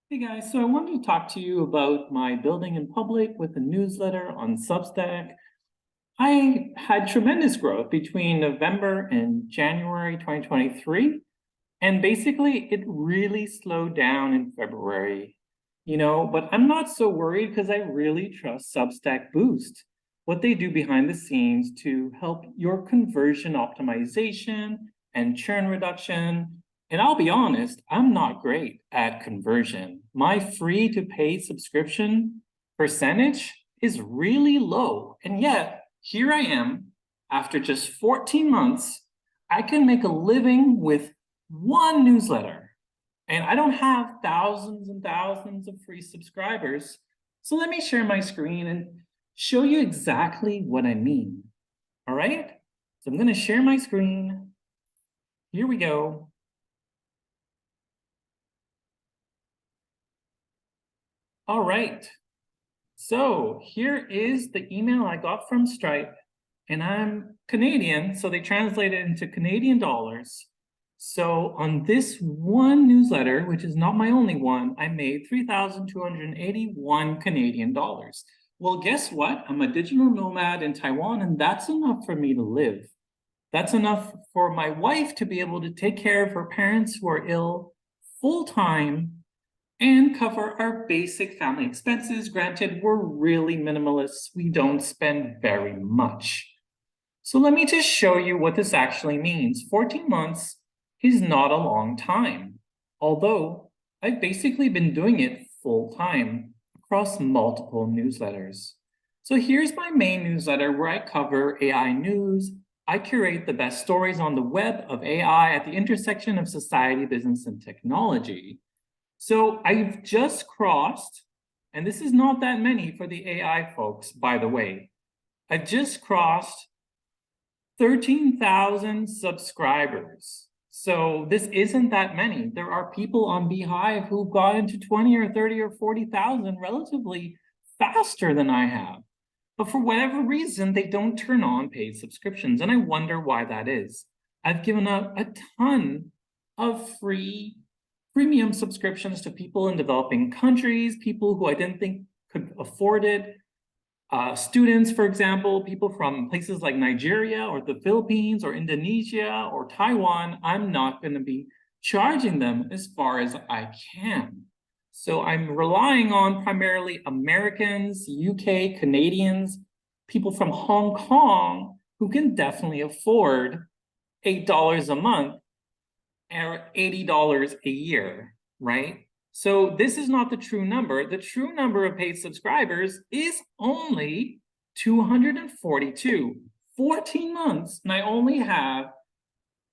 Hey guys, so I wanted to talk to you about my building in public with a newsletter on Substack. I had tremendous growth between November and January 2023, and basically it really slowed down in February. But I'm not so worried because I really trust Substack Boost, what they do behind the scenes to help your conversion optimization and churn reduction. And I'll be honest, I'm not great at conversion. My free to paid subscription percentage is really low. And yet, here I am, after just 14 months, I can make a living with one newsletter. And I don't have thousands and thousands of free subscribers. So let me share my screen and show you exactly what I mean. All right, so I'm going to share my screen. Here we go. All right, so here is the email I got from Stripe, and I'm Canadian, so they translate it into Canadian dollars. So on this one newsletter, which is not my only one, I made 3,281 Canadian dollars. Well, guess what? I'm a digital nomad in Taiwan, and that's enough for me to live. That's enough for my wife to be able to take care of her parents who are ill full-time and cover our basic family expenses. Granted, we're really minimalists. We don't spend very much. So let me just show you what this actually means. 14 months is not a long time, although I've basically been doing it full time across multiple newsletters. So here's my main newsletter where I cover AI news. I curate the best stories on the web of AI at the intersection of society, business, and technology. So I've just crossed, and this is not that many for the AI folks, by the way. I've just crossed 13,000 subscribers. So this isn't that many. There are people on Beehive who've got into 20 or 30 or 40,000 relatively faster than I have. But for whatever reason, they don't turn on paid subscriptions. And I wonder why that is. I've given out a ton of free premium subscriptions to people in developing countries, people who I didn't think could afford it. Students, for example, people from places like Nigeria or the Philippines or Indonesia or Taiwan, I'm not going to be charging them as far as I can. So I'm relying on primarily Americans, UK, Canadians, people from Hong Kong who can definitely afford $8 a month or $80 a year, right? So this is not the true number. The true number of paid subscribers is only 242. 14 months, and I only have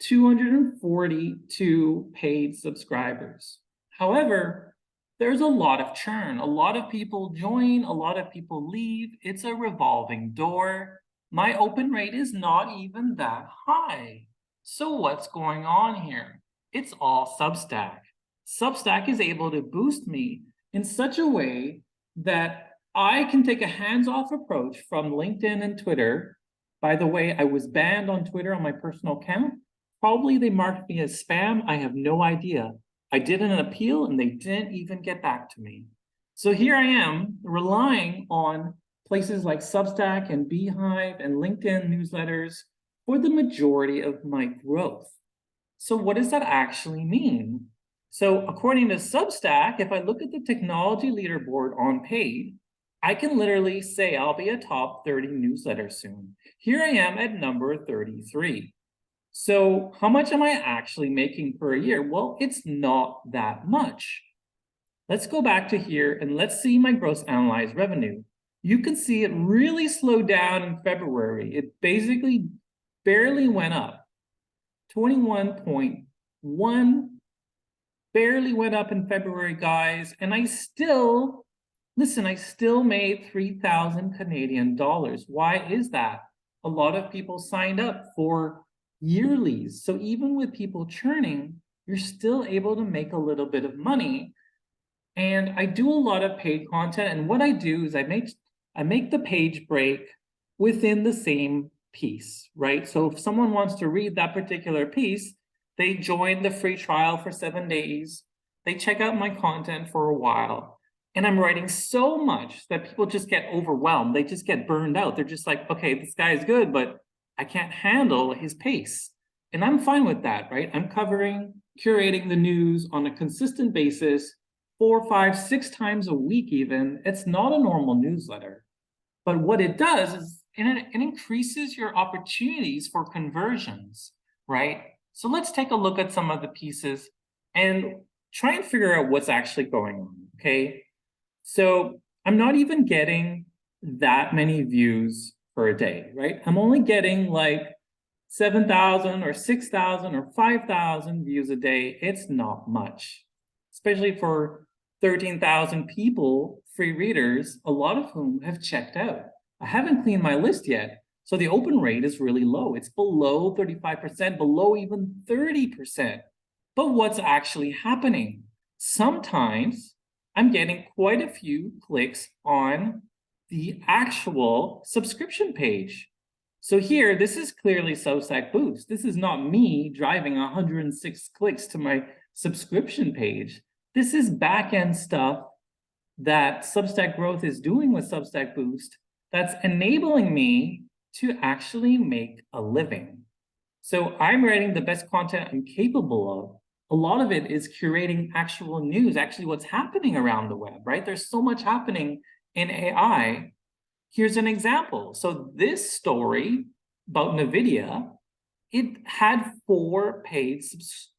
242 paid subscribers. However, there's a lot of churn. A lot of people join, a lot of people leave. It's a revolving door. My open rate is not even that high. So what's going on here? It's all Substack. Substack is able to boost me in such a way that I can take a hands-off approach from LinkedIn and Twitter. By the way, I was banned on Twitter on my personal account. Probably they marked me as spam. I have no idea. I did an appeal and they didn't even get back to me. So here I am relying on places like Substack and Beehive and LinkedIn newsletters for the majority of my growth. So what does that actually mean? So according to Substack, if I look at the technology leaderboard on paid, I can literally say I'll be a top 30 newsletter soon. Here I am at number 33. So how much am I actually making per year? Well, it's not that much. Let's go back to here and let's see my gross analyzed revenue. You can see it really slowed down in February. It basically barely went up. 21.1 barely went up in February, guys. And I still made 3,000 Canadian dollars. Why is that? A lot of people signed up for yearlies. So even with people churning, you're still able to make a little bit of money. And I do a lot of paid content. And what I do is I make the page break within the same piece, right? So if someone wants to read that particular piece, they join the free trial for 7 days. they check out my content for a while, and I'm writing so much that people just get overwhelmed. They just get burned out. They're just like, okay, this guy is good, but I can't handle his pace. And I'm fine with that, right? I'm curating the news on a consistent basis, 4, 5, 6 times a week even. It's not a normal newsletter. But what it does is it increases your opportunities for conversions, right? So let's take a look at some of the pieces and try and figure out what's actually going on, okay? So I'm not even getting that many views per day, right? I'm only getting like 7,000 or 6,000 or 5,000 views a day. It's not much, especially for 13,000 people, free readers, a lot of whom have checked out. I haven't cleaned my list yet, so the open rate is really low. It's below 35%, below even 30%. But what's actually happening? Sometimes I'm getting quite a few clicks on the actual subscription page. So here, this is clearly Substack Boost. This is not me driving 106 clicks to my subscription page. This is back-end stuff that Substack Growth is doing with Substack Boost that's enabling me to actually make a living. So I'm writing the best content I'm capable of. A lot of it is curating actual news, actually what's happening around the web, right? There's so much happening in AI. Here's an example. So this story about NVIDIA, it had 4 paid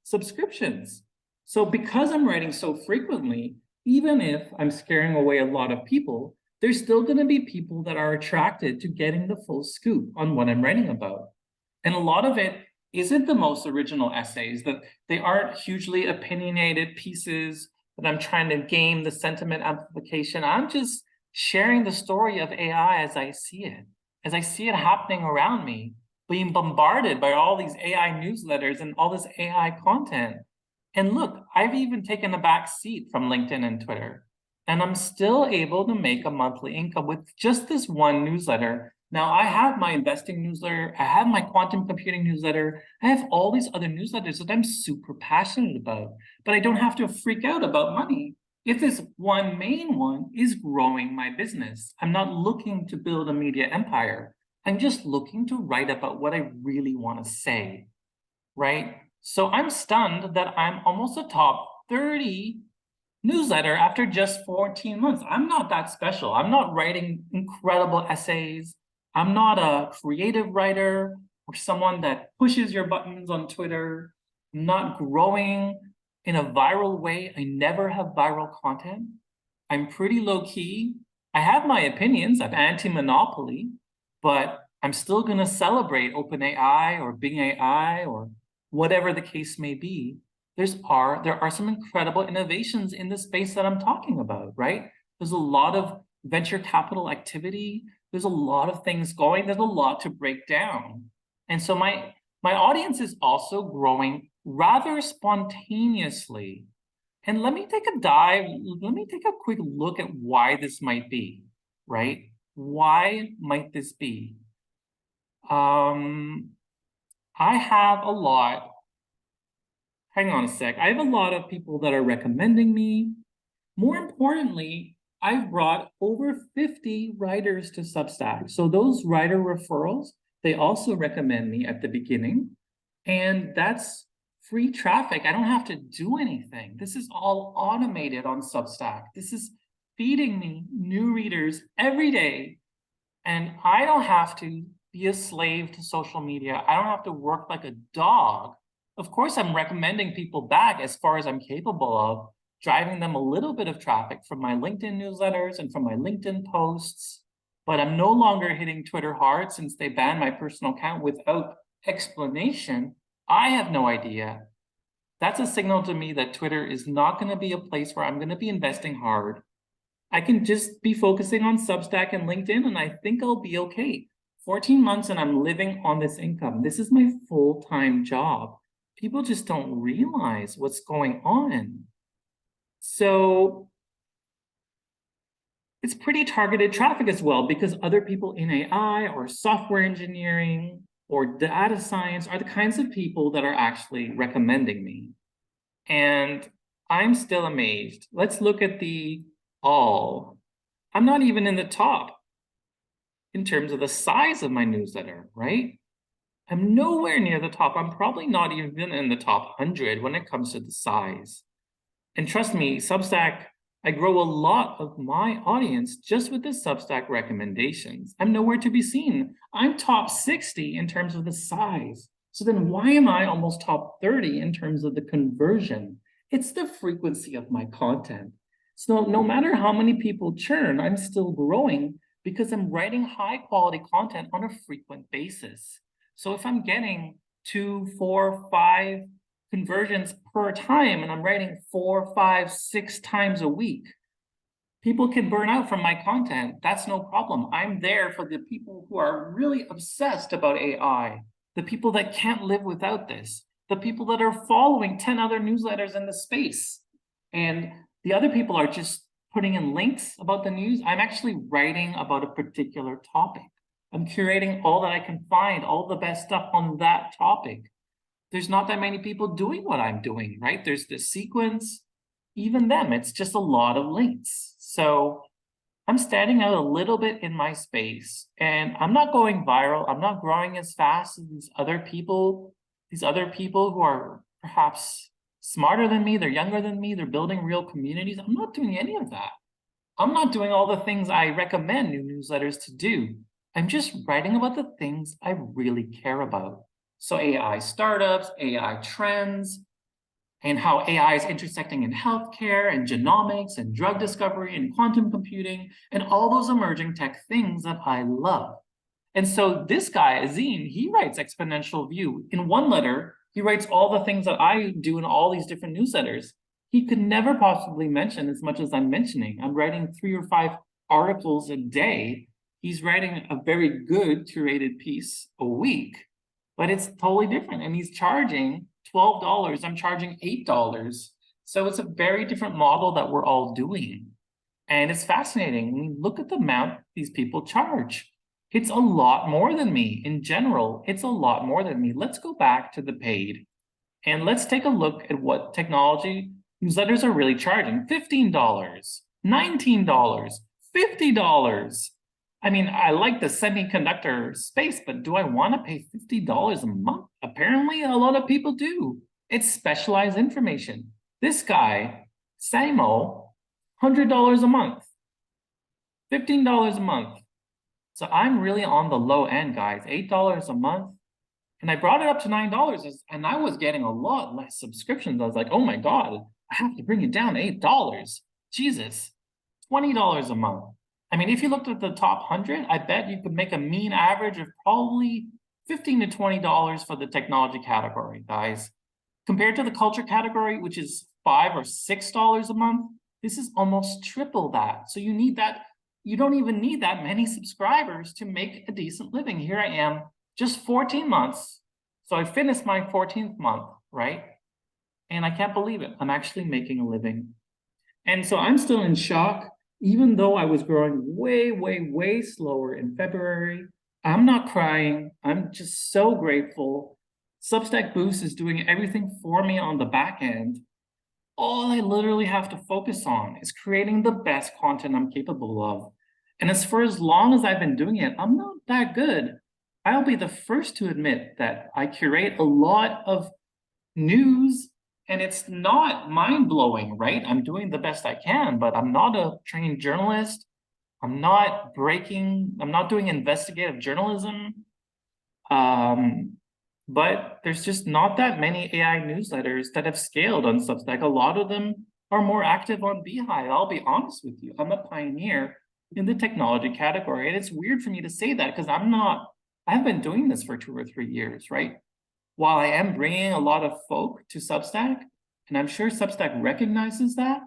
subscriptions. So because I'm writing so frequently, even if I'm scaring away a lot of people, there's still going to be people that are attracted to getting the full scoop on what I'm writing about. And a lot of it isn't the most original essays, that they aren't hugely opinionated pieces that I'm trying to game the sentiment amplification. I'm just sharing the story of AI as I see it happening around me, being bombarded by all these AI newsletters and all this AI content. And look, I've even taken a back seat from LinkedIn and Twitter, and I'm still able to make a monthly income with just this one newsletter. Now, I have my investing newsletter, I have my quantum computing newsletter, I have all these other newsletters that I'm super passionate about, but I don't have to freak out about money if this one main one is growing my business. I'm not looking to build a media empire. I'm just looking to write about what I really want to say, right? So I'm stunned that I'm almost a top 30 newsletter after just 14 months. I'm not that special. I'm not writing incredible essays. I'm not a creative writer or someone that pushes your buttons on Twitter. I'm not growing in a viral way. I never have viral content. I'm pretty low key. I have my opinions. I'm anti-monopoly, but I'm still going to celebrate OpenAI or Bing AI or whatever the case may be. There are some incredible innovations in the space that I'm talking about, right? There's a lot of venture capital activity. There's a lot of things going. There's a lot to break down. And so my audience is also growing rather spontaneously. And let me take a quick look at why this might be, right? Why might this be? I have a lot. Hang on a sec. I have a lot of people that are recommending me. More importantly, I've brought over 50 writers to Substack. So those writer referrals, they also recommend me at the beginning. And that's free traffic. I don't have to do anything. This is all automated on Substack. This is feeding me new readers every day. And I don't have to be a slave to social media. I don't have to work like a dog. Of course, I'm recommending people back as far as I'm capable of, driving them a little bit of traffic from my LinkedIn newsletters and from my LinkedIn posts. But I'm no longer hitting Twitter hard since they banned my personal account without explanation. I have no idea. That's a signal to me that Twitter is not going to be a place where I'm going to be investing hard. I can just be focusing on Substack and LinkedIn, and I think I'll be okay. 14 months and I'm living on this income. This is my full-time job. People just don't realize what's going on. So it's pretty targeted traffic as well, because other people in AI or software engineering or data science are the kinds of people that are actually recommending me. And I'm still amazed. Let's look at the all. I'm not even in the top in terms of the size of my newsletter, right? I'm nowhere near the top. I'm probably not even in the top 100 when it comes to the size. And trust me, Substack, I grow a lot of my audience just with the Substack recommendations. I'm nowhere to be seen. I'm top 60 in terms of the size. So then why am I almost top 30 in terms of the conversion? It's the frequency of my content. So no matter how many people churn, I'm still growing because I'm writing high quality content on a frequent basis. So if I'm getting 2, 4, 5 conversions per time and I'm writing 4, 5, 6 times a week, people can burn out from my content. That's no problem. I'm there for the people who are really obsessed about AI, the people that can't live without this, the people that are following 10 other newsletters in the space. And the other people are just putting in links about the news. I'm actually writing about a particular topic. I'm curating all that I can find, all the best stuff on that topic. There's not that many people doing what I'm doing, right? There's the sequence, even them, it's just a lot of links. So I'm standing out a little bit in my space and I'm not going viral. I'm not growing as fast as these other people who are perhaps smarter than me, they're younger than me, they're building real communities. I'm not doing any of that. I'm not doing all the things I recommend new newsletters to do. I'm just writing about the things I really care about. So AI startups, AI trends, and how AI is intersecting in healthcare and genomics and drug discovery and quantum computing and all those emerging tech things that I love. And so this guy, Azim, he writes Exponential View. In one letter, he writes all the things that I do in all these different newsletters. He could never possibly mention as much as I'm mentioning. I'm writing 3 or 5 articles a day. He's writing a very good curated piece a week, but it's totally different. And he's charging $12. I'm charging $8. So it's a very different model that we're all doing. And it's fascinating. When you look at the amount these people charge, it's a lot more than me. In general, it's a lot more than me. Let's go back to the paid and let's take a look at what technology newsletters are really charging. $15, $19, $50. I mean, I like the semiconductor space, but do I want to pay $50 a month? Apparently, a lot of people do. It's specialized information. This guy, Samo, $100 a month, $15 a month. So I'm really on the low end, guys, $8 a month. And I brought it up to $9 and I was getting a lot less subscriptions. I was like, oh my God, I have to bring it down to $8. Jesus, $20 a month. I mean, if you looked at the top 100, I bet you could make a mean average of probably $15 to $20 for the technology category, guys. Compared to the culture category, which is $5 or $6 a month, this is almost triple that. So you need that. You don't even need that many subscribers to make a decent living. Here I am, just 14 months. So I finished my 14th month, right? And I can't believe it. I'm actually making a living. And so I'm still in shock. Even though I was growing way, way, way slower in February, I'm not crying. I'm just so grateful. Substack Boost is doing everything for me on the back end. All I literally have to focus on is creating the best content I'm capable of. And as for as long as I've been doing it, I'm not that good. I'll be the first to admit that I curate a lot of news and it's not mind-blowing, right? I'm doing the best I can, but I'm not a trained journalist. I'm not doing investigative journalism. But there's just not that many AI newsletters that have scaled on Substack. A lot of them are more active on Beehive. I'll be honest with you. I'm a pioneer in the technology category. And it's weird for me to say that because I've been doing this for 2 or 3 years, right? While I am bringing a lot of folk to Substack, and I'm sure Substack recognizes that,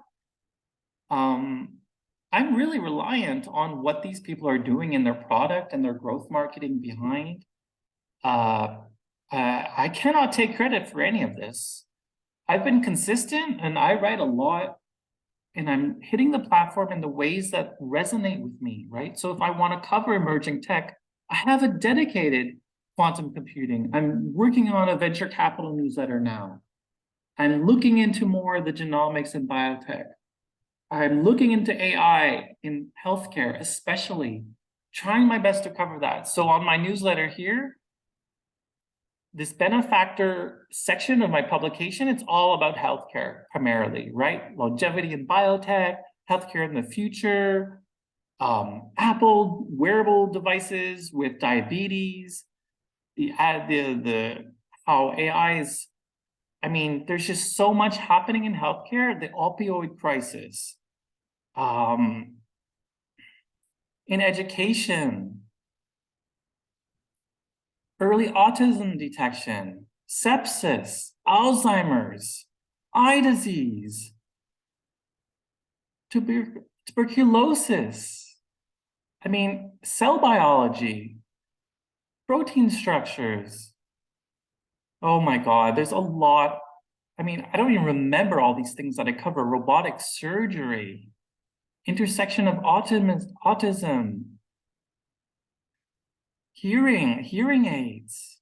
I'm really reliant on what these people are doing in their product and their growth marketing behind. I cannot take credit for any of this. I've been consistent and I write a lot and I'm hitting the platform in the ways that resonate with me, right? So if I want to cover emerging tech, I have a dedicated quantum computing. I'm working on a venture capital newsletter now. I'm looking into more of the genomics and biotech. I'm looking into AI in healthcare, especially, trying my best to cover that. So on my newsletter here, this benefactor section of my publication, it's all about healthcare primarily, right? Longevity in biotech, healthcare in the future, Apple wearable devices with diabetes, the how AI is, I mean, there's just so much happening in healthcare, the opioid crisis, in education, early autism detection, sepsis, Alzheimer's, eye disease, tuberculosis. I mean, cell biology, protein structures. Oh my God, there's a lot. I mean, I don't even remember all these things that I cover. Robotic surgery, intersection of autism, hearing aids,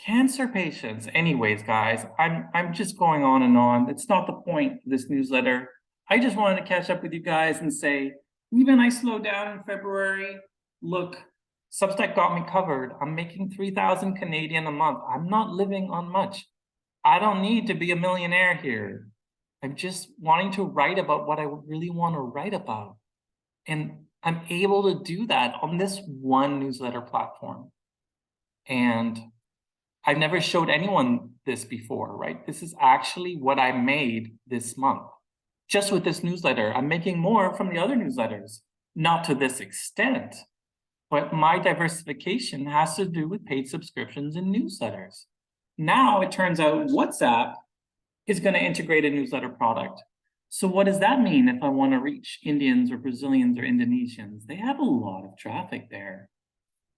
cancer patients. Anyways, guys, I'm just going on and on. It's not the point of this newsletter. I just wanted to catch up with you guys and say, even I slowed down in February. Look, Substack got me covered. I'm making 3,000 Canadian a month. I'm not living on much. I don't need to be a millionaire here. I'm just wanting to write about what I really want to write about. And I'm able to do that on this one newsletter platform. And I've never showed anyone this before, right? This is actually what I made this month. Just with this newsletter, I'm making more from the other newsletters, not to this extent, but my diversification has to do with paid subscriptions and newsletters. Now it turns out WhatsApp is going to integrate a newsletter product. So what does that mean if I want to reach Indians or Brazilians or Indonesians? They have a lot of traffic there.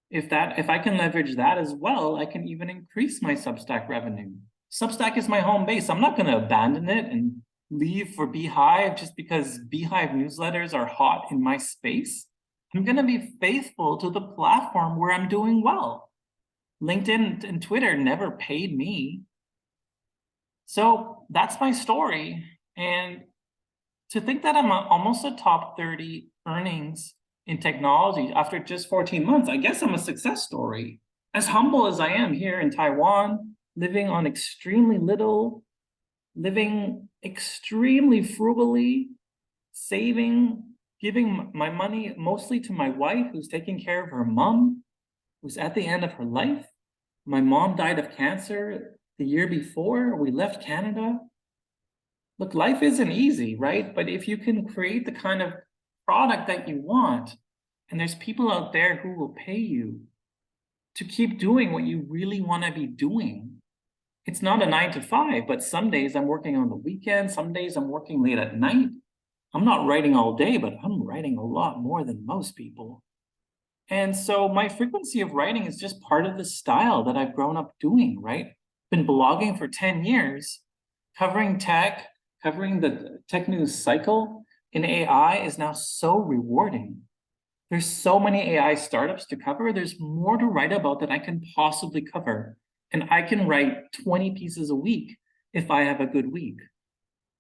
If I can leverage that as well, I can even increase my Substack revenue. Substack is my home base. I'm not going to abandon it and leave for Beehive just because Beehive newsletters are hot in my space. I'm going to be faithful to the platform where I'm doing well. LinkedIn and Twitter never paid me. So that's my story. And to think that I'm almost a top 30 earnings in technology after just 14 months, I guess I'm a success story. As humble as I am here in Taiwan, living on extremely little, living extremely frugally, saving, giving my money mostly to my wife who's taking care of her mom, who's at the end of her life. My mom died of cancer the year before we left Canada. Look, life isn't easy, right? But if you can create the kind of product that you want, and there's people out there who will pay you to keep doing what you really want to be doing. It's not a 9 to 5, but some days I'm working on the weekend, some days I'm working late at night. I'm not writing all day, but I'm writing a lot more than most people. And so my frequency of writing is just part of the style that I've grown up doing, right? Been blogging for 10 years, covering tech, covering the tech news cycle in AI is now so rewarding. There's so many AI startups to cover. There's more to write about than I can possibly cover. And I can write 20 pieces a week if I have a good week.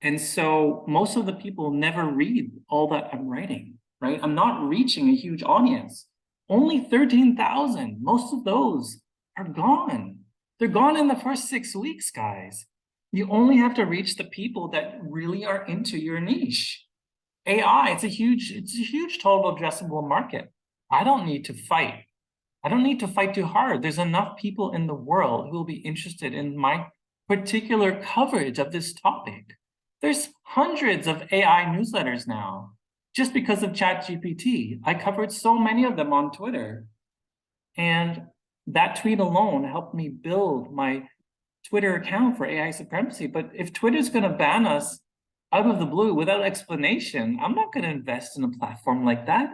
And so most of the people never read all that I'm writing, right? I'm not reaching a huge audience. Only 13,000. Most of those are gone. They're gone in the first 6 weeks, guys. You only have to reach the people that really are into your niche. AI, it's a huge total addressable market. I don't need to fight. I don't need to fight too hard. There's enough people in the world who will be interested in my particular coverage of this topic. There's hundreds of AI newsletters now, just because of ChatGPT. I covered so many of them on Twitter. And that tweet alone helped me build my Twitter account for AI supremacy. But if Twitter's going to ban us out of the blue without explanation, I'm not going to invest in a platform like that.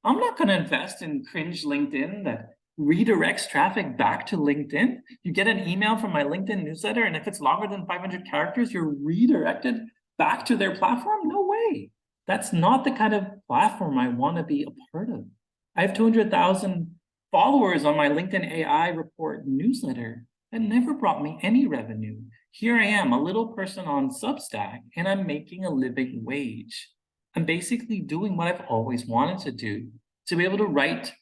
I'm not going to invest in cringe LinkedIn that redirects traffic back to LinkedIn. You get an email from my LinkedIn newsletter, and if it's longer than 500 characters, you're redirected back to their platform? No way. That's not the kind of platform I want to be a part of. I have 200,000 followers on my LinkedIn AI report newsletter that never brought me any revenue. Here I am, a little person on Substack, and I'm making a living wage. I'm basically doing what I've always wanted to do, to be able to write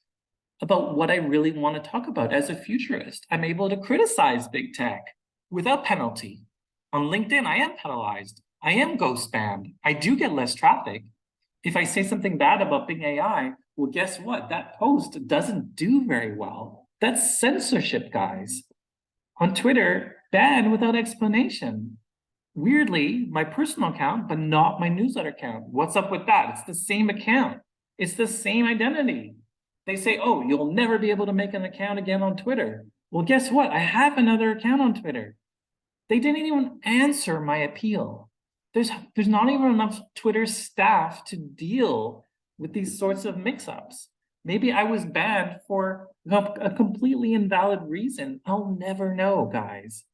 about what I really want to talk about as a futurist. I'm able to criticize big tech without penalty. On LinkedIn, I am penalized. I am ghost banned. I do get less traffic. If I say something bad about big AI, well, guess what? That post doesn't do very well. That's censorship, guys. On Twitter, banned without explanation. Weirdly, my personal account, but not my newsletter account. What's up with that? It's the same account. It's the same identity. They say, oh, you'll never be able to make an account again on Twitter. Well, guess what? I have another account on Twitter. They didn't even answer my appeal. There's not even enough Twitter staff to deal with these sorts of mix-ups. Maybe I was banned for a completely invalid reason. I'll never know, guys.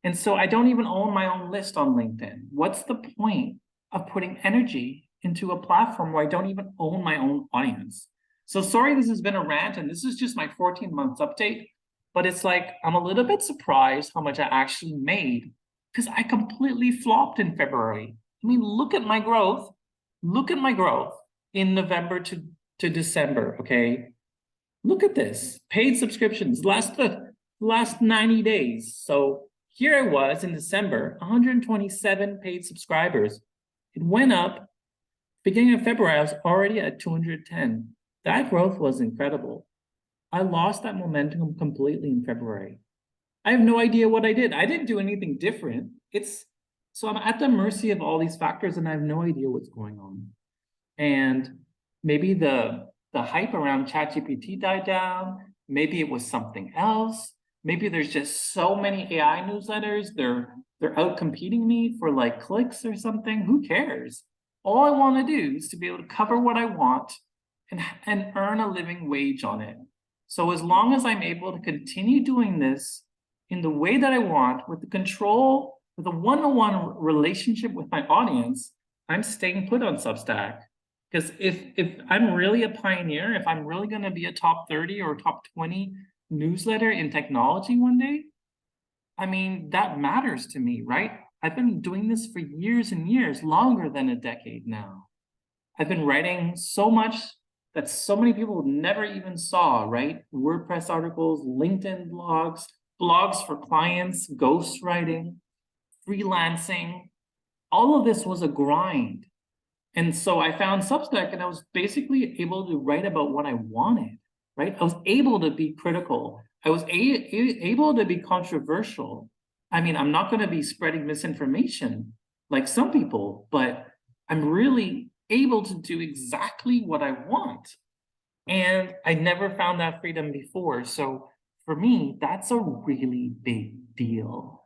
And so I don't even own my own list on LinkedIn. What's the point of putting energy into a platform where I don't even own my own audience? So sorry, this has been a rant, and this is just my 14 months update, but it's like, I'm a little bit surprised how much I actually made because I completely flopped in February. I mean, look at my growth. Look at my growth in November to December, okay? Look at this, paid subscriptions, last 90 days. So here I was in December, 127 paid subscribers. It went up, beginning of February, I was already at 210. That growth was incredible. I lost that momentum completely in February. I have no idea what I did. I didn't do anything different. So I'm at the mercy of all these factors and I have no idea what's going on. And maybe the hype around ChatGPT died down. Maybe it was something else. Maybe there's just so many AI newsletters. They're out competing me for like clicks or something. Who cares? All I want to do is to be able to cover what I want and earn a living wage on it. So as long as I'm able to continue doing this in the way that I want, with the control, with a one-on-one relationship with my audience, I'm staying put on Substack. Because if I'm really a pioneer, if I'm really going to be a top 30 or top 20 newsletter in technology one day, I mean, that matters to me, right? I've been doing this for years and years, longer than a decade now. I've been writing so much that so many people never even saw, right? WordPress articles, LinkedIn blogs, blogs for clients, ghostwriting, freelancing. All of this was a grind. And so I found Substack and I was basically able to write about what I wanted, right? I was able to be critical. I was able to be controversial. I mean, I'm not going to be spreading misinformation like some people, but I'm really able to do exactly what I want. And I never found that freedom before. So for me, that's a really big deal.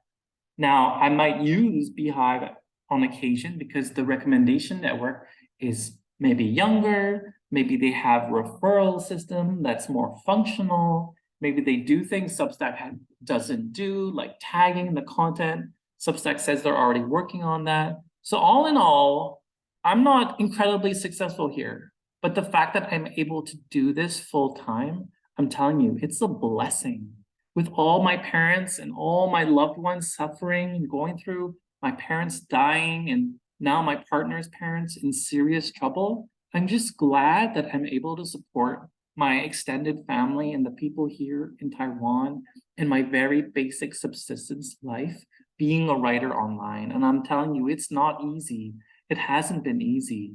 Now, I might use Beehive on occasion because the recommendation network is maybe younger, maybe they have referral system that's more functional, maybe they do things Substack doesn't do, like tagging the content. Substack says they're already working on that. So all in all, I'm not incredibly successful here, but the fact that I'm able to do this full time, I'm telling you, it's a blessing. With all my parents and all my loved ones suffering and going through, my parents dying and now my partner's parents in serious trouble, I'm just glad that I'm able to support my extended family and the people here in Taiwan in my very basic subsistence life, being a writer online. And I'm telling you, it's not easy. It hasn't been easy.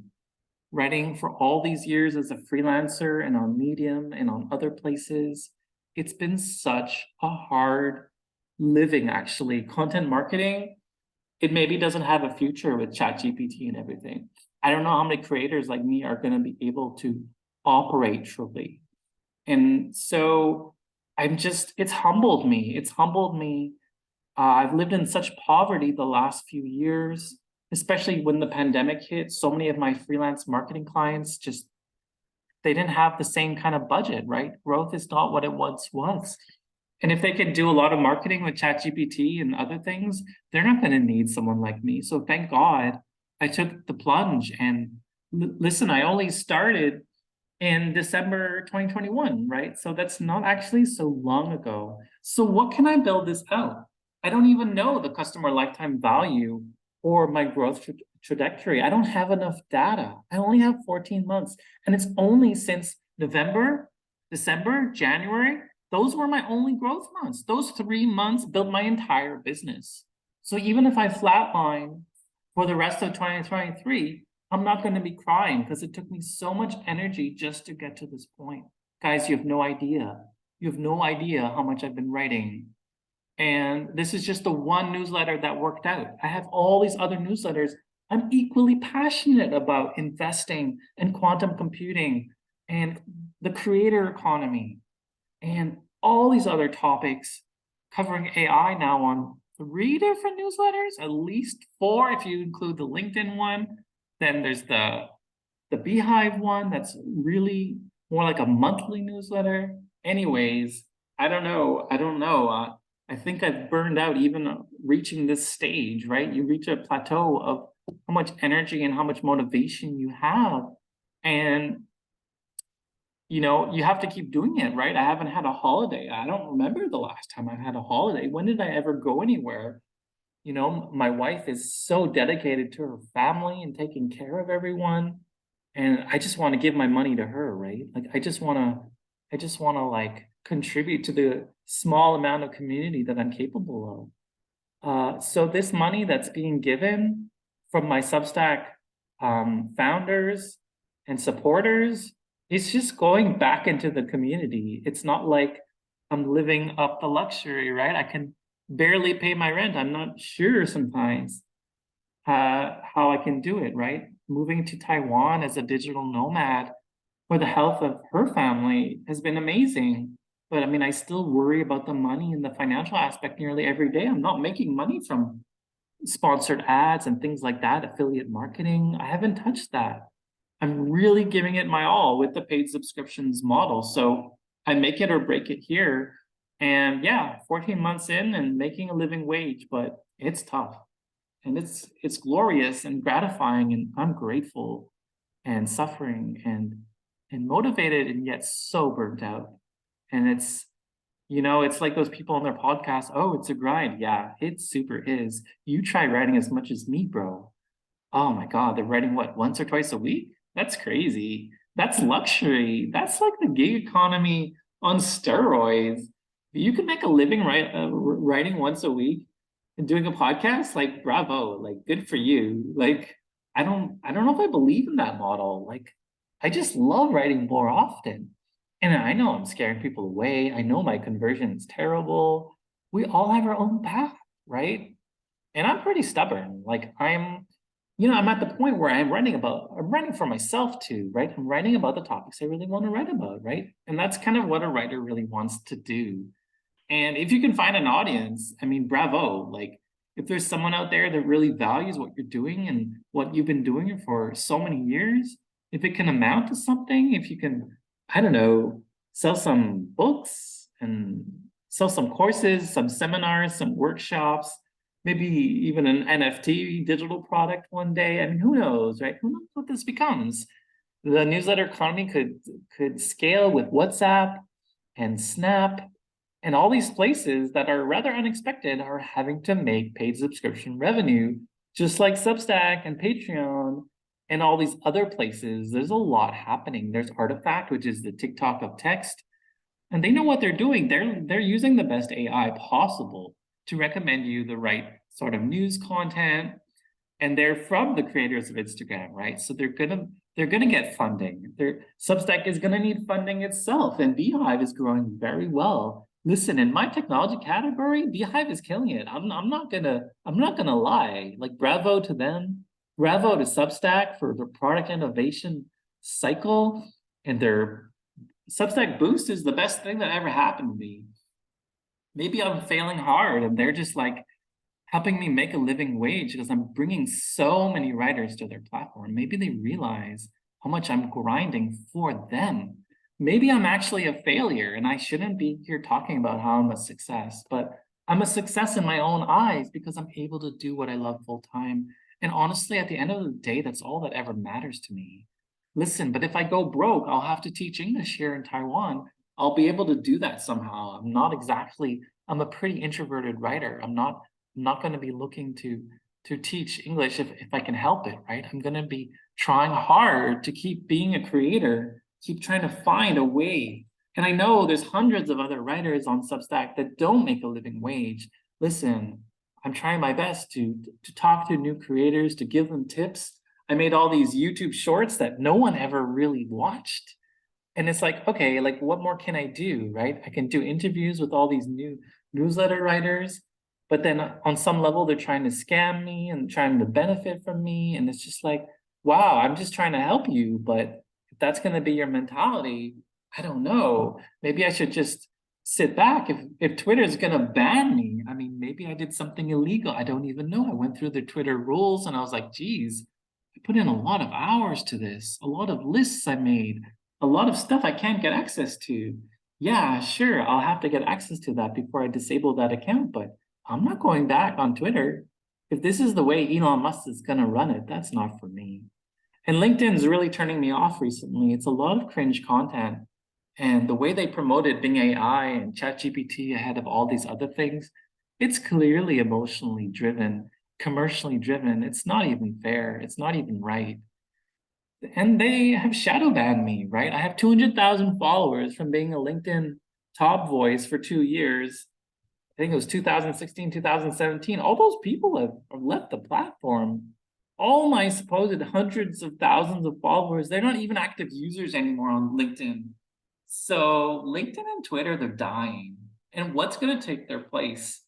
Writing for all these years as a freelancer and on Medium and on other places, it's been such a hard living, actually. Content marketing, it maybe doesn't have a future with ChatGPT and everything. I don't know how many creators like me are going to be able to operate truly. And so it's humbled me. It's humbled me. I've lived in such poverty the last few years, especially when the pandemic hit. So many of my freelance marketing clients they didn't have the same kind of budget, right? Growth is not what it once was. And if they can do a lot of marketing with ChatGPT and other things, they're not going to need someone like me. So thank God I took the plunge. And listen, I only started in December 2021, right? So that's not actually so long ago. So what can I build this out? I don't even know the customer lifetime value or my growth trajectory. I don't have enough data. I only have 14 months. And it's only since November, December, January. Those were my only growth months. Those 3 months built my entire business. So even if I flatline for the rest of 2023, I'm not going to be crying because it took me so much energy just to get to this point. Guys, you have no idea. You have no idea how much I've been writing. And this is just the one newsletter that worked out. I have all these other newsletters I'm equally passionate about: investing and quantum computing and the creator economy and all these other topics, covering AI now on 3 different newsletters, at least 4 if you include the LinkedIn one. Then there's the Beehive one that's really more like a monthly newsletter. Anyways, I don't know. I think I've burned out even reaching this stage, right? You reach a plateau of how much energy and how much motivation you have. And, you have to keep doing it, right? I haven't had a holiday. I don't remember the last time I had a holiday. When did I ever go anywhere? My wife is so dedicated to her family and taking care of everyone. And I just want to give my money to her, right? Like I just want to like contribute to the small amount of community that I'm capable of. So this money that's being given from my Substack founders and supporters, it's just going back into the community. It's not like I'm living up the luxury, right? I can barely pay my rent. I'm not sure sometimes how I can do it, right? Moving to Taiwan as a digital nomad for the health of her family has been amazing. But I mean, I still worry about the money and the financial aspect nearly every day. I'm not making money from sponsored ads and things like that, affiliate marketing. I haven't touched that. I'm really giving it my all with the paid subscriptions model. So I make it or break it here. And yeah, 14 months in and making a living wage, but it's tough. And it's glorious and gratifying, and I'm grateful and suffering and motivated and yet so burnt out. And it's like those people on their podcast, oh, it's a grind. Yeah, it super is. You try writing as much as me, bro. Oh my God, they're writing what, once or twice a week? That's crazy. That's luxury. That's like the gig economy on steroids. You can make a living writing once a week and doing a podcast. Like, bravo, like good for you. Like, I don't know if I believe in that model. Like, I just love writing more often. And I know I'm scaring people away. I know my conversion is terrible. We all have our own path, right? And I'm pretty stubborn. Like I'm at the point where I'm writing for myself too, right? I'm writing about the topics I really want to write about, right? And that's kind of what a writer really wants to do. And if you can find an audience, I mean, bravo. Like if there's someone out there that really values what you're doing and what you've been doing for so many years, if it can amount to something, if you can, I don't know, sell some books and sell some courses, some seminars, some workshops, maybe even an NFT digital product one day. I mean, who knows, right? Who knows what this becomes? The newsletter economy could scale with WhatsApp and Snap, and all these places that are rather unexpected are having to make paid subscription revenue, just like Substack and Patreon and all these other places. There's a lot happening. There's Artifact, which is the TikTok of text, and they know what they're doing. They're using the best AI possible to recommend you the right sort of news content, and they're from the creators of Instagram, right? So they're gonna get funding. Their Substack is gonna need funding itself, and Beehive is growing very well. Listen, in my technology category, Beehive is killing it. I'm not gonna lie. Like, bravo to them. Bravo to Substack for the product innovation cycle, and their Substack Boost is the best thing that ever happened to me. Maybe I'm failing hard and they're just like helping me make a living wage because I'm bringing so many writers to their platform. Maybe they realize how much I'm grinding for them. Maybe I'm actually a failure and I shouldn't be here talking about how I'm a success, but I'm a success in my own eyes because I'm able to do what I love full time. And honestly, at the end of the day, that's all that ever matters to me. Listen, but if I go broke, I'll have to teach English here in Taiwan. I'll be able to do that somehow. I'm not exactly I'm a pretty introverted writer. I'm not going to be looking to teach English if I can help it, right? I'm going to be trying hard to keep being a creator, keep trying to find a way. And I know there's hundreds of other writers on Substack that don't make a living wage. Listen, I'm trying my best to talk to new creators, to give them tips. I made all these YouTube shorts that no one ever really watched. And it's like, okay, like what more can I do, right? I can do interviews with all these new newsletter writers, but then on some level, they're trying to scam me and trying to benefit from me. And it's just like, wow, I'm just trying to help you. But if that's going to be your mentality, I don't know. Maybe I should just sit back. If Twitter is going to ban me, I mean, maybe I did something illegal. I don't even know. I went through the Twitter rules and I was like, geez, I put in a lot of hours to this, a lot of lists I made, a lot of stuff I can't get access to. Yeah, sure, I'll have to get access to that before I disable that account, but I'm not going back on Twitter. If this is the way Elon Musk is going to run it, that's not for me. And LinkedIn's really turning me off recently. It's a lot of cringe content. And the way they promoted Bing AI and ChatGPT ahead of all these other things, it's clearly emotionally driven, commercially driven. It's not even fair. It's not even right. And they have shadow banned me, right? I have 200,000 followers from being a LinkedIn top voice for 2 years. I think it was 2016, 2017. All those people have left the platform. All my supposed hundreds of thousands of followers, they're not even active users anymore on LinkedIn. So LinkedIn and Twitter, they're dying. And what's going to take their place?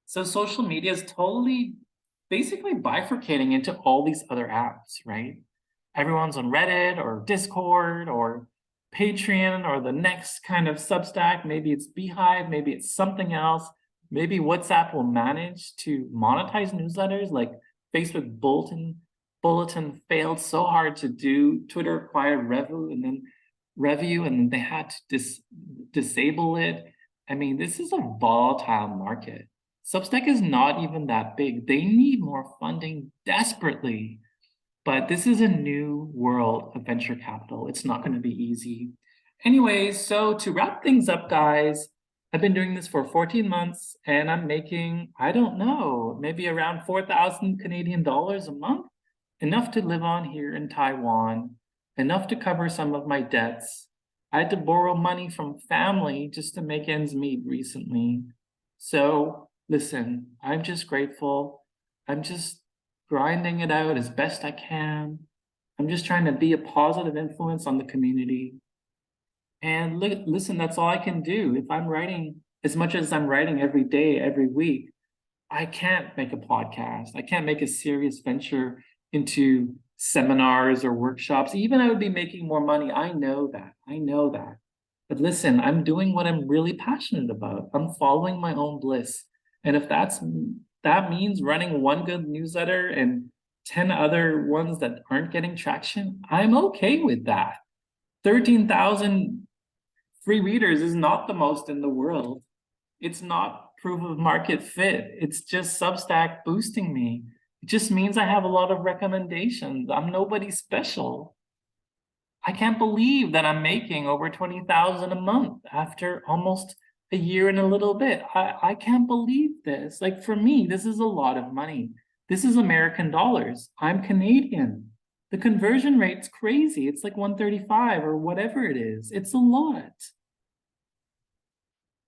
So social media is totally basically bifurcating into all these other apps, right? Everyone's on Reddit or Discord or Patreon or the next kind of Substack. Maybe it's Beehive, maybe it's something else. Maybe WhatsApp will manage to monetize newsletters like Facebook Bulletin failed so hard to do. Twitter acquired Review and then they had to disable it. I mean, this is a volatile market. Substack is not even that big. They need more funding desperately. But this is a new world of venture capital. It's not going to be easy. Anyways, so to wrap things up, guys, I've been doing this for 14 months and I'm making, I don't know, maybe around 4,000 Canadian dollars a month, enough to live on here in Taiwan, enough to cover some of my debts. I had to borrow money from family just to make ends meet recently. So listen, I'm just grateful. I'm just grinding it out as best I can. I'm just trying to be a positive influence on the community. And listen, that's all I can do. If I'm writing as much as I'm writing every day, every week, I can't make a podcast. I can't make a serious venture into seminars or workshops. Even I would be making more money. I know that. I know that. But listen, I'm doing what I'm really passionate about. I'm following my own bliss. And if that means running one good newsletter and 10 other ones that aren't getting traction, I'm okay with that. 13,000 free readers is not the most in the world. It's not proof of market fit. It's just Substack boosting me. It just means I have a lot of recommendations. I'm nobody special. I can't believe that I'm making over 20,000 a month after almost a year and a little bit. I can't believe this. Like for me, this is a lot of money. This is American dollars. I'm Canadian. The conversion rate's crazy. It's like 135 or whatever it is. It's a lot.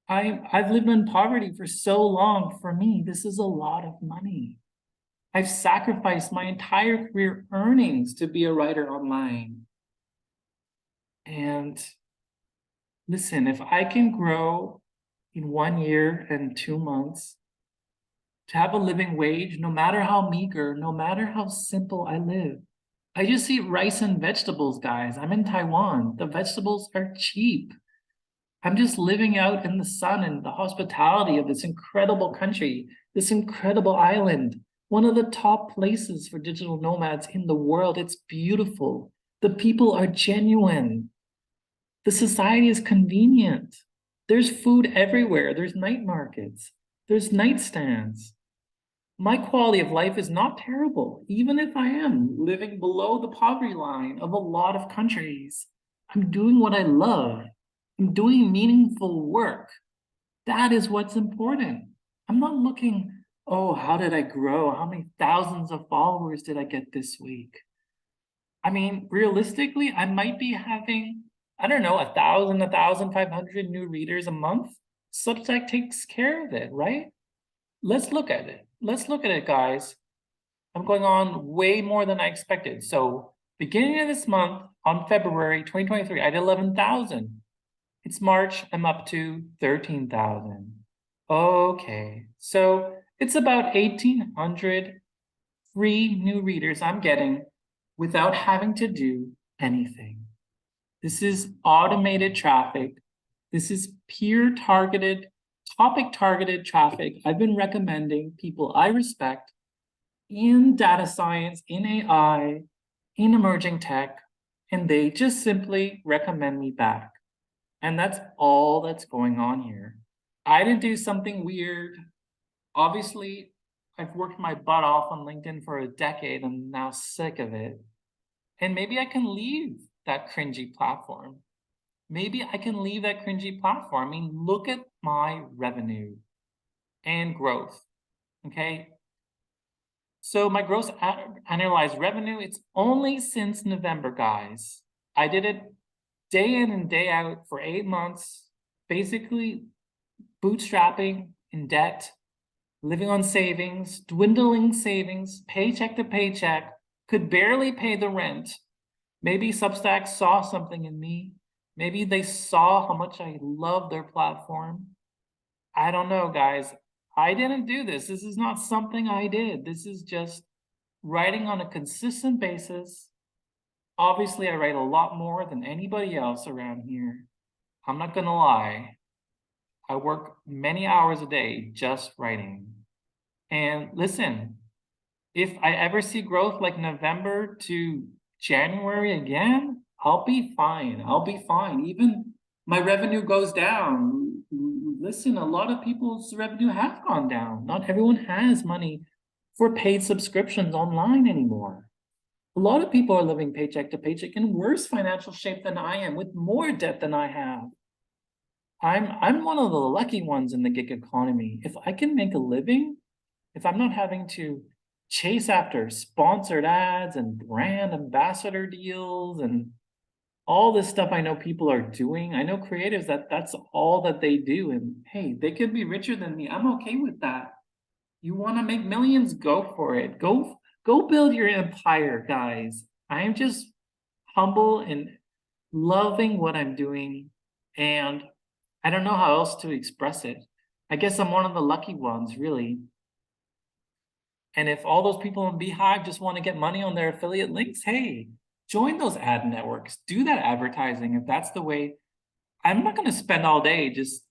I've lived in poverty for so long. For me, this is a lot of money. I've sacrificed my entire career earnings to be a writer online. And listen, if I can grow in 1 year and 2 months to have a living wage, no matter how meager, no matter how simple I live, I just eat rice and vegetables, guys. I'm in Taiwan. The vegetables are cheap. I'm just living out in the sun and the hospitality of this incredible country, this incredible island, one of the top places for digital nomads in the world. It's beautiful. The people are genuine. The society is convenient. There's food everywhere. There's night markets. There's nightstands. My quality of life is not terrible, even if I am living below the poverty line of a lot of countries. I'm doing what I love. I'm doing meaningful work. That is what's important. I'm not looking, oh, how did I grow? How many thousands of followers did I get this week? I mean, realistically, I might be having, I don't know, 1,000, 1,500 new readers a month. Substack takes care of it, right? Let's look at it. Let's look at it, guys. I'm going on way more than I expected. So beginning of this month, on February 2023, I did 11,000. It's March, I'm up to 13,000. Okay, so it's about 1,800 free new readers I'm getting without having to do anything. This is automated traffic. This is peer targeted, topic targeted traffic I've been recommending people I respect in data science, in AI, in emerging tech, and they just simply recommend me back. And that's all that's going on here. I didn't do something weird. Obviously, I've worked my butt off on LinkedIn for a decade. I'm now sick of it. And maybe I can leave that cringy platform. Maybe I can leave that cringy platform. I mean, look at my revenue and growth, okay? So my gross annualized revenue, it's only since November, guys. I did it day in and day out for 8 months, basically bootstrapping in debt, living on savings, dwindling savings, paycheck to paycheck, could barely pay the rent. Maybe Substack saw something in me. Maybe they saw how much I love their platform. I don't know, guys. I didn't do this. This is not something I did. This is just writing on a consistent basis. Obviously, I write a lot more than anybody else around here. I'm not gonna lie. I work many hours a day just writing. And listen, if I ever see growth like November to January again, I'll be fine. I'll be fine. Even my revenue goes down. Listen, a lot of people's revenue have gone down. Not everyone has money for paid subscriptions online anymore. A lot of people are living paycheck to paycheck in worse financial shape than I am, with more debt than I have. I'm one of the lucky ones in the gig economy. If I can make a living, if I'm not having to chase after sponsored ads and brand ambassador deals and all this stuff I know people are doing. I know creatives that's all that they do. And hey, they could be richer than me. I'm okay with that. You want to make millions? Go for it. Go build your empire, guys. I am just humble and loving what I'm doing. And I don't know how else to express it. I guess I'm one of the lucky ones, really. And if all those people in Beehive just want to get money on their affiliate links, hey, join those ad networks, do that advertising. If that's the way, I'm not going to spend all day just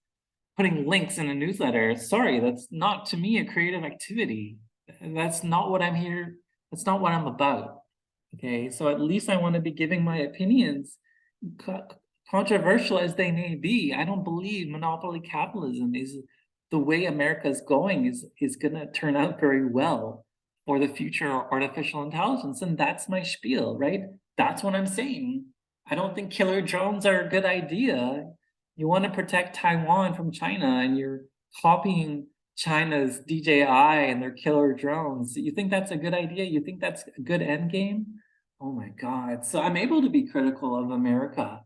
putting links in a newsletter. Sorry, that's not to me a creative activity. That's not what I'm here. That's not what I'm about. Okay, so at least I want to be giving my opinions, controversial as they may be. I don't believe monopoly capitalism is the way America is going is going to turn out very well for the future of artificial intelligence. And that's my spiel, right? That's what I'm saying. I don't think killer drones are a good idea. You want to protect Taiwan from China and you're copying China's DJI and their killer drones. You think that's a good idea? You think that's a good end game? Oh my God. So I'm able to be critical of America.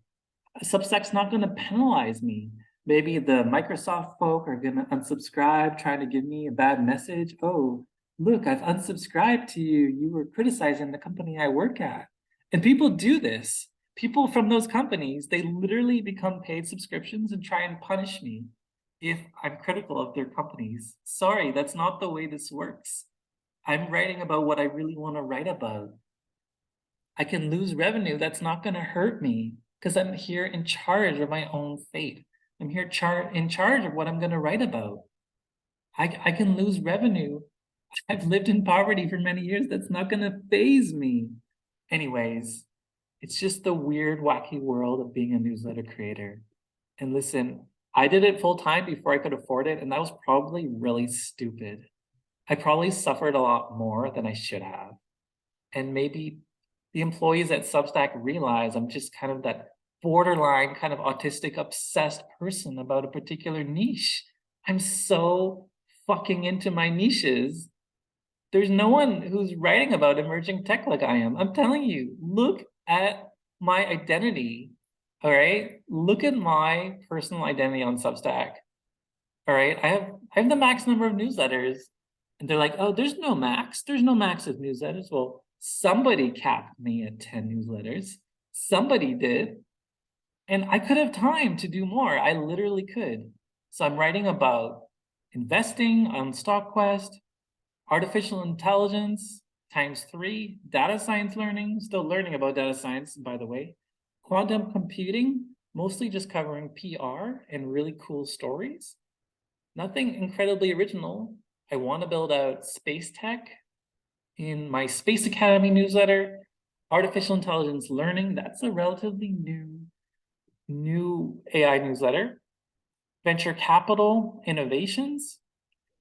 Substack's not going to penalize me. Maybe the Microsoft folk are going to unsubscribe, trying to give me a bad message. Oh, look, I've unsubscribed to you. You were criticizing the company I work at. And people do this. People from those companies, they literally become paid subscriptions and try and punish me if I'm critical of their companies. Sorry, that's not the way this works. I'm writing about what I really want to write about. I can lose revenue. That's not going to hurt me because I'm here in charge of my own fate. I'm here in charge of what I'm going to write about. I can lose revenue. I've lived in poverty for many years. That's not going to faze me. Anyways, it's just the weird, wacky world of being a newsletter creator. And listen, I did it full time before I could afford it, and that was probably really stupid. I probably suffered a lot more than I should have. And maybe the employees at Substack realize I'm just kind of that borderline kind of autistic obsessed person about a particular niche. I'm so fucking into my niches. There's no one who's writing about emerging tech like I am. I'm telling you, look at my identity. All right. Look at my personal identity on Substack. All right. I have the max number of newsletters. And they're like, oh, there's no max. There's no max of newsletters. Well, somebody capped me at 10 newsletters. Somebody did. And I could have time to do more. I literally could. So I'm writing about investing on StockQuest, artificial intelligence times 3, data science learning, still learning about data science, by the way, quantum computing, mostly just covering PR and really cool stories. Nothing incredibly original. I want to build out space tech in my Space Academy newsletter, artificial intelligence learning. That's a relatively new AI newsletter. Venture capital innovations,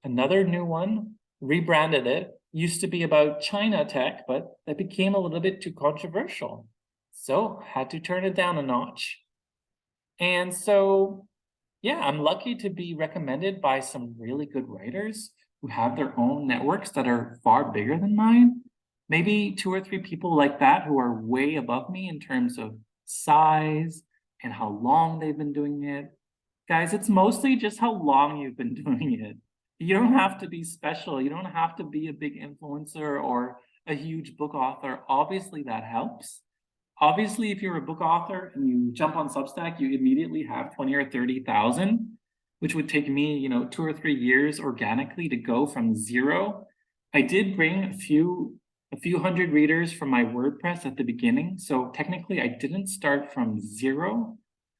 another new one, rebranded it. Used to be about China tech, but that became a little bit too controversial. So had to turn it down a notch. And so, yeah, I'm lucky to be recommended by some really good writers who have their own networks that are far bigger than mine. Maybe 2 or 3 people like that who are way above me in terms of size and how long they've been doing it. Guys, it's mostly just how long you've been doing it. You don't have to be special. You don't have to be a big influencer or a huge book author. Obviously, that helps. Obviously, if you're a book author and you jump on Substack, you immediately have 20 or 30,000, which would take me, 2 or 3 years organically to go from zero. I did bring a few hundred readers from my WordPress at the beginning. So technically I didn't start from zero.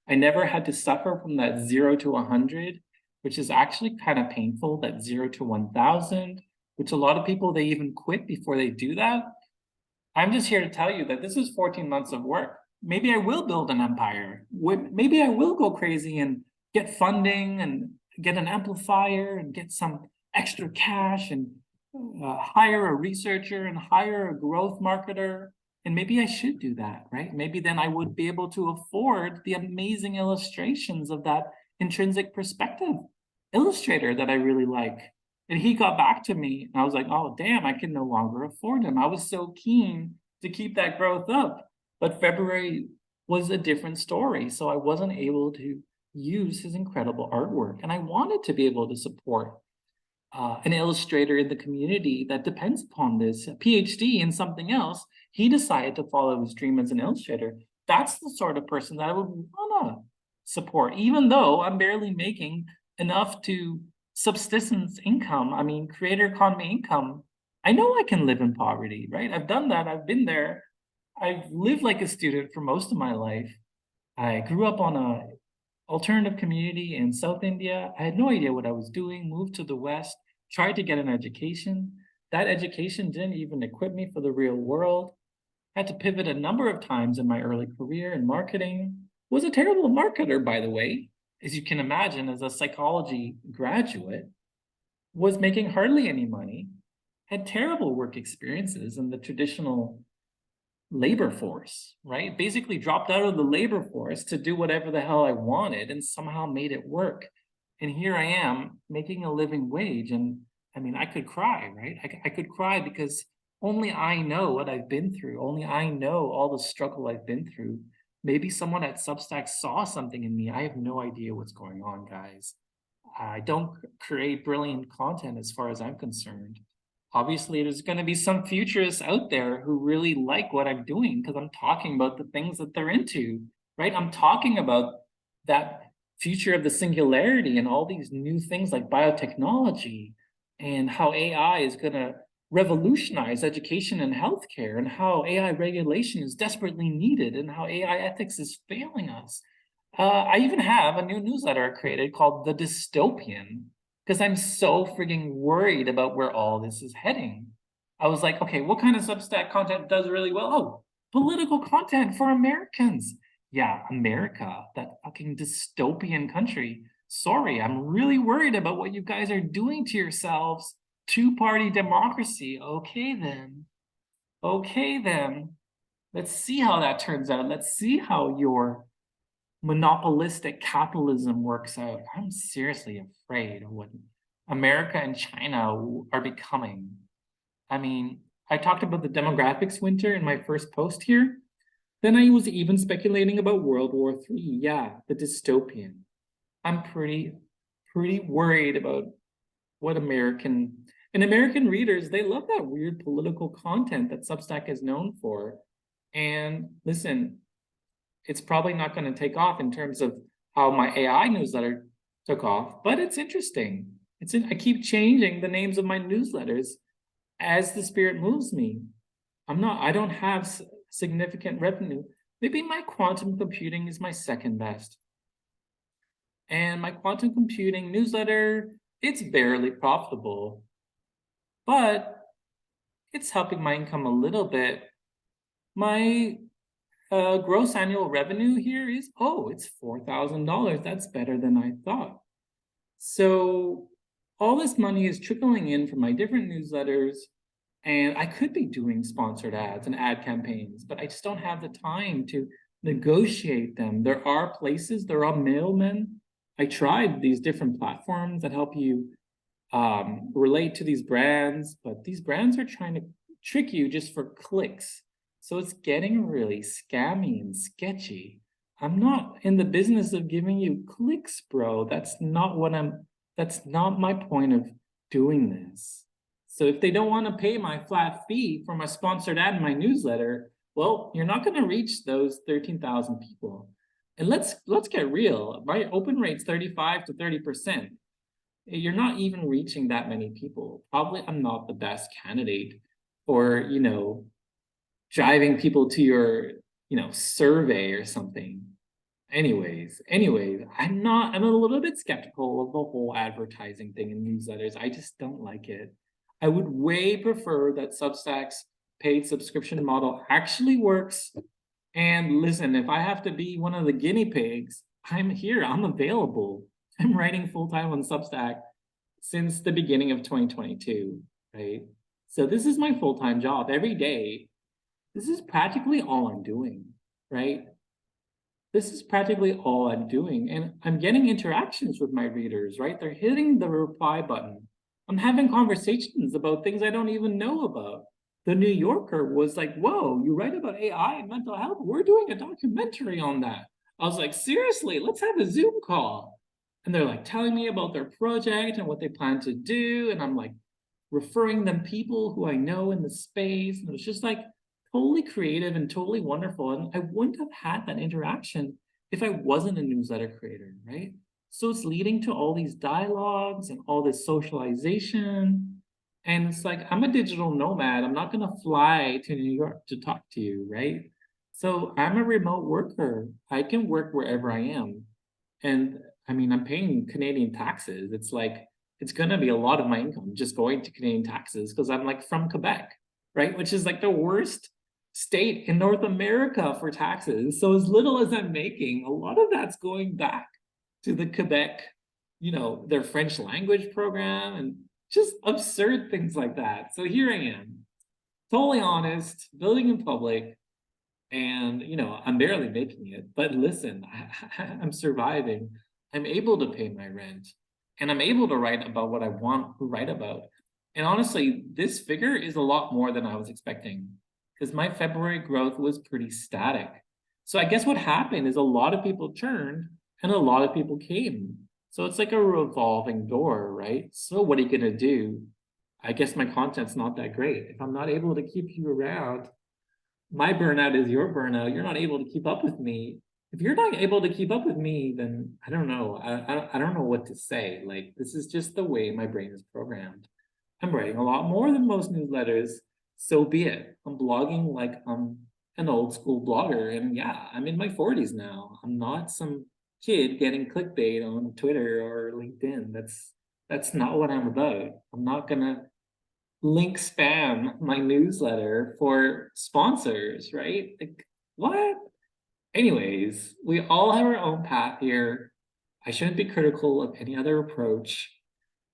I never had to suffer from that 0 to 100, which is actually kind of painful, that 0 to 1,000, which a lot of people, they even quit before they do that. I'm just here to tell you that this is 14 months of work. Maybe I will build an empire. Maybe I will go crazy and get funding and get an amplifier and get some extra cash and hire a researcher and hire a growth marketer. And maybe I should do that, right? Maybe then I would be able to afford the amazing illustrations of that intrinsic perspective illustrator that I really like. And he got back to me, and I was like, oh, damn, I can no longer afford him. I was so keen to keep that growth up. But February was a different story. So I wasn't able to use his incredible artwork. And I wanted to be able to support an illustrator in the community that depends upon this, a PhD in something else. He decided to follow his dream as an illustrator. That's the sort of person that I would want to support, even though I'm barely making enough to subsistence income. I mean, creator economy income. I know I can live in poverty, right? I've done that. I've been there. I've lived like a student for most of my life. I grew up on a alternative community in South India. I had no idea what I was doing, moved to the West, tried to get an education. That education didn't even equip me for the real world. Had to pivot a number of times in my early career in marketing. Was a terrible marketer, by the way, as you can imagine, as a psychology graduate, was making hardly any money, had terrible work experiences in the traditional labor force, right? Basically dropped out of the labor force to do whatever the hell I wanted and somehow made it work. And here I am making a living wage. And I mean, I could cry, right? I could cry because only I know what I've been through. Only I know all the struggle I've been through. Maybe someone at Substack saw something in me. I have no idea what's going on, guys. I don't create brilliant content as far as I'm concerned. Obviously, there's going to be some futurists out there who really like what I'm doing because I'm talking about the things that they're into, right? I'm talking about that future of the singularity and all these new things like biotechnology and how AI is going to revolutionize education and healthcare and how AI regulation is desperately needed and how AI ethics is failing us. I even have a new newsletter I created called The Dystopian because I'm so freaking worried about where all this is heading. I was like, okay, what kind of Substack content does really well? Oh, political content for Americans. Yeah, America, that fucking dystopian country. Sorry, I'm really worried about what you guys are doing to yourselves. Two-party democracy. Okay, then. Okay, then. Let's see how that turns out. Let's see how your monopolistic capitalism works out. I'm seriously afraid of what America and China are becoming. I mean, I talked about the demographics winter in my first post here. Then I was even speculating about World War III. Yeah, the dystopian. I'm pretty worried about what American readers, they love that weird political content that Substack is known for. And listen, it's probably not going to take off in terms of how my AI newsletter took off, but it's interesting. I keep changing the names of my newsletters as the spirit moves me. I don't have significant revenue. Maybe my quantum computing is my second best. And my quantum computing newsletter, it's barely profitable, but it's helping my income a little bit. My gross annual revenue here is, it's $4,000. That's better than I thought. So all this money is trickling in from my different newsletters, and I could be doing sponsored ads and ad campaigns, but I just don't have the time to negotiate them. There are places, there are mailmen. I tried these different platforms that help you relate to these brands, but these brands are trying to trick you just for clicks. So it's getting really scammy and sketchy. I'm not in the business of giving you clicks, bro. That's not my point of doing this. So if they don't want to pay my flat fee for my sponsored ad in my newsletter, well, you're not going to reach those 13,000 people. And let's get real. My open rate's 35 to 30%. You're not even reaching that many people. Probably I'm not the best candidate for, driving people to your, survey or something. Anyways, I'm a little bit skeptical of the whole advertising thing in newsletters. I just don't like it. I would way prefer that Substack's paid subscription model actually works. And listen, if I have to be one of the guinea pigs, I'm here, I'm available. I'm writing full-time on Substack since the beginning of 2022, right? So this is my full-time job every day. This is practically all I'm doing, right? This is practically all I'm doing. And I'm getting interactions with my readers, right? They're hitting the reply button. I'm having conversations about things I don't even know about. The New Yorker was like, whoa, you write about AI and mental health? We're doing a documentary on that. I was like, seriously, let's have a Zoom call. And they're like telling me about their project and what they plan to do. And I'm like referring them people who I know in the space. And it was just like totally creative and totally wonderful. And I wouldn't have had that interaction if I wasn't a newsletter creator, right? So it's leading to all these dialogues and all this socialization. And it's like, I'm a digital nomad. I'm not going to fly to New York to talk to you, right? So I'm a remote worker. I can work wherever I am. And I mean, I'm paying Canadian taxes. It's like, it's going to be a lot of my income just going to Canadian taxes because I'm like from Quebec, right? Which is like the worst state in North America for taxes. So as little as I'm making, a lot of that's going back to the Quebec, their French language program and just absurd things like that. So here I am, totally honest, building in public, and I'm barely making it. But listen, I'm surviving. I'm able to pay my rent, and I'm able to write about what I want to write about. And honestly, this figure is a lot more than I was expecting because my February growth was pretty static. So I guess what happened is a lot of people churned and a lot of people came. So it's like a revolving door, right? So what are you gonna do? I guess my content's not that great. If I'm not able to keep you around, my burnout is your burnout. You're not able to keep up with me. If you're not able to keep up with me, then I don't know. I don't know what to say. Like, this is just the way my brain is programmed. I'm writing a lot more than most newsletters. So be it. I'm blogging like I'm an old school blogger. And yeah, I'm in my 40s now. I'm not some kid getting clickbait on Twitter or LinkedIn. That's not what I'm about. I'm not gonna link spam my newsletter for sponsors, right? Like, what? Anyways, we all have our own path here. I shouldn't be critical of any other approach.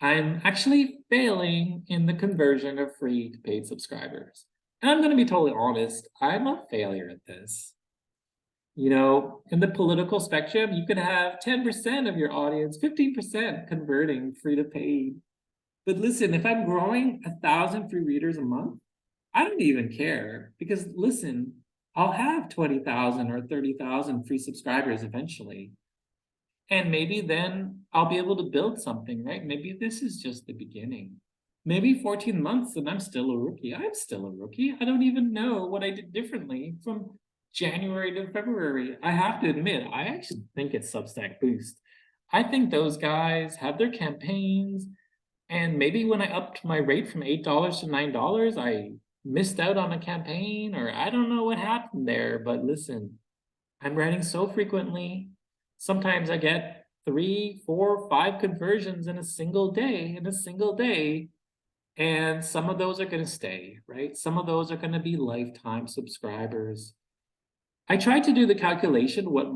I'm actually failing in the conversion of free to paid subscribers. And I'm going to be totally honest, I'm a failure at this. You know, in the political spectrum, you could have 10% of your audience, 15% converting free to paid. But listen, if I'm growing 1,000 free readers a month, I don't even care because listen, I'll have 20,000 or 30,000 free subscribers eventually. And maybe then I'll be able to build something, right? Maybe this is just the beginning. Maybe 14 months and I'm still a rookie. I'm still a rookie. I don't even know what I did differently from January to February. I have to admit, I actually think it's Substack Boost. I think those guys have their campaigns, and maybe when I upped my rate from $8 to $9, I missed out on a campaign, or I don't know what happened there. But listen, I'm writing so frequently. Sometimes I get 3, 4, 5 conversions in a single day, and some of those are going to stay, right? Some of those are going to be lifetime subscribers. I tried to do the calculation what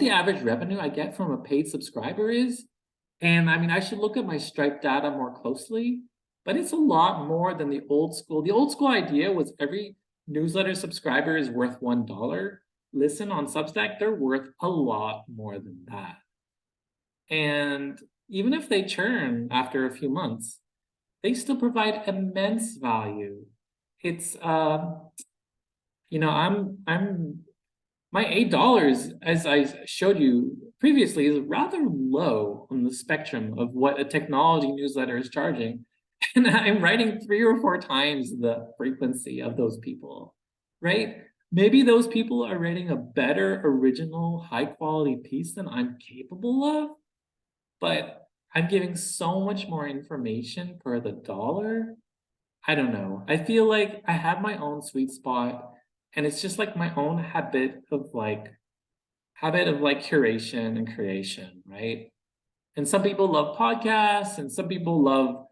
the average revenue I get from a paid subscriber is. And I mean, I should look at my Stripe data more closely, but it's a lot more than the old school. The old school idea was every newsletter subscriber is worth $1. Listen, on Substack, they're worth a lot more than that. And even if they churn after a few months, they still provide immense value. It's you know, I'm my $8, as I showed you previously, is rather low on the spectrum of what a technology newsletter is charging. And I'm writing 3 or 4 times the frequency of those people, right? Maybe those people are writing a better, original, high quality piece than I'm capable of, but I'm giving so much more information per the dollar. I don't know. I feel like I have my own sweet spot, and it's just like my own habit of like curation and creation, right? And some people love podcasts, and some people love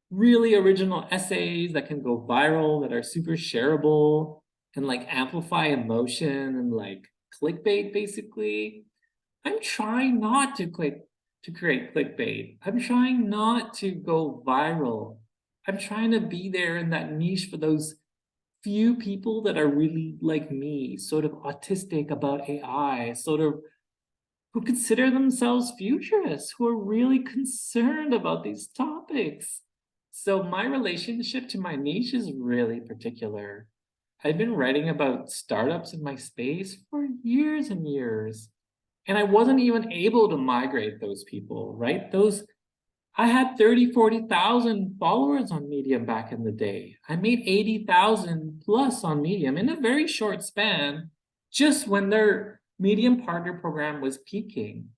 really original essays that can go viral, that are super shareable and like amplify emotion and like clickbait, basically. I'm trying not to create clickbait. I'm trying not to go viral. I'm trying to be there in that niche for those few people that are really like me, sort of autistic about AI, sort of who consider themselves futurists, who are really concerned about these topics. So my relationship to my niche is really particular. I've been writing about startups in my space for years and years, and I wasn't even able to migrate those people, right? Those I had 30, 40,000 followers on Medium back in the day. I made 80,000 plus on Medium in a very short span, just when their Medium partner program was peaking.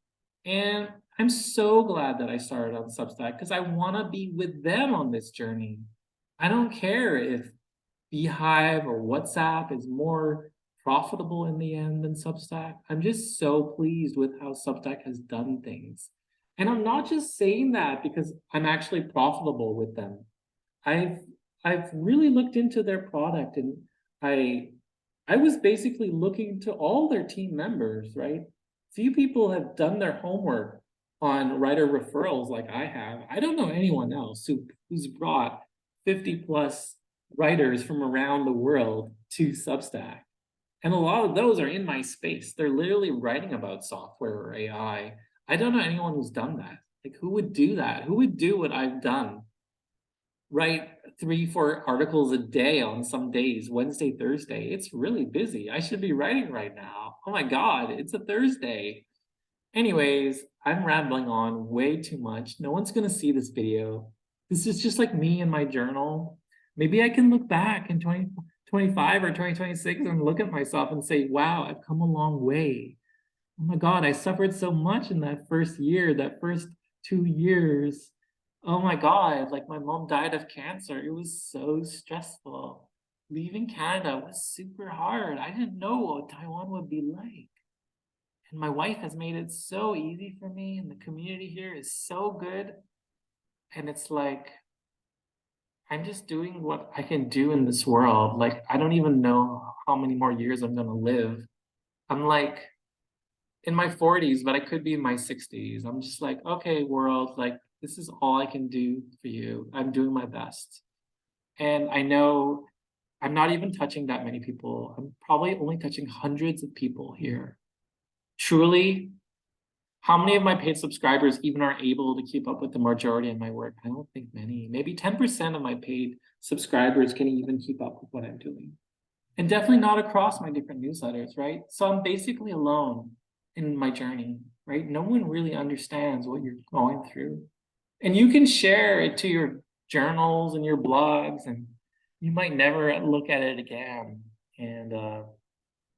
And I'm so glad that I started on Substack because I want to be with them on this journey. I don't care if Beehive or WhatsApp is more profitable in the end than Substack. I'm just so pleased with how Substack has done things. And I'm not just saying that because I'm actually profitable with them. I've I've really looked into their product, and I I was basically looking to all their team members, right? Few people have done their homework on writer referrals like I have. I don't know anyone else who's brought 50 plus writers from around the world to Substack. And a lot of those are in my space. They're literally writing about software or AI. I don't know anyone who's done that. Like, who would do that? Who would do what I've done? Write 3, 4 articles a day on some days, Wednesday, Thursday. It's really busy. I should be writing right now. Oh my God, it's a Thursday. Anyways, I'm rambling on way too much. No one's going to see this video. This is just like me in my journal. Maybe I can look back in 2025 or 2026 and look at myself and say, wow, I've come a long way. Oh my God, I suffered so much in that first year, that first 2 years. Oh my God, like my mom died of cancer. It was so stressful. Leaving Canada was super hard. I didn't know what Taiwan would be like. And my wife has made it so easy for me, and the community here is so good. And it's like, I'm just doing what I can do in this world. Like, I don't even know how many more years I'm gonna live. I'm like in my 40s, but I could be in my 60s. I'm just like, okay, world, like, this is all I can do for you. I'm doing my best. And I know I'm not even touching that many people. I'm probably only touching hundreds of people here. Truly, how many of my paid subscribers even are able to keep up with the majority of my work? I don't think many. Maybe 10% of my paid subscribers can even keep up with what I'm doing. And definitely not across my different newsletters, right? So I'm basically alone in my journey, right? No one really understands what you're going through. And you can share it to your journals and your blogs, and you might never look at it again. And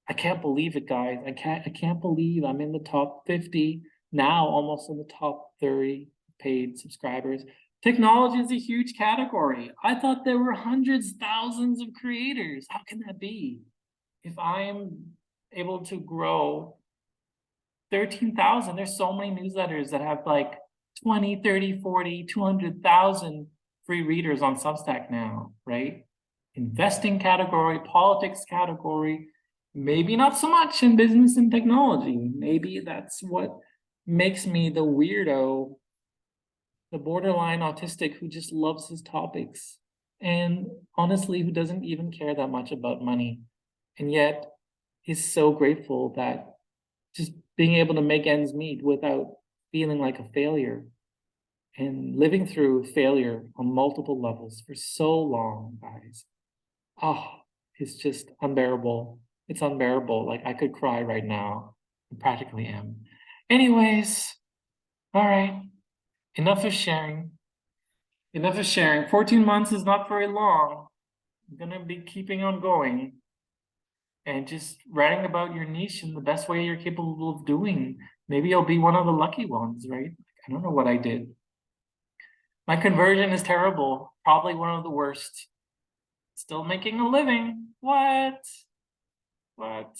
I can't believe it, guys. I can't believe I'm in the top 50 now, almost in the top 30 paid subscribers. Technology is a huge category. I thought there were hundreds, thousands of creators. How can that be? If I am able to grow 13,000, there's so many newsletters that have like 20, 30, 40, 200,000 free readers on Substack now, right? Investing category, politics category, maybe not so much in business and technology. Maybe that's what makes me the weirdo, the borderline autistic who just loves his topics and honestly who doesn't even care that much about money. And yet is so grateful that just being able to make ends meet without feeling like a failure and living through failure on multiple levels for so long, guys. Ah, it's just unbearable. It's unbearable. Like I could cry right now. I practically am. Anyways, all right. Enough of sharing. Enough of sharing. 14 months is not very long. I'm gonna be keeping on going and just writing about your niche in the best way you're capable of doing. Maybe I'll be one of the lucky ones, right? I don't know what I did. My conversion is terrible. Probably one of the worst. Still making a living. What? What?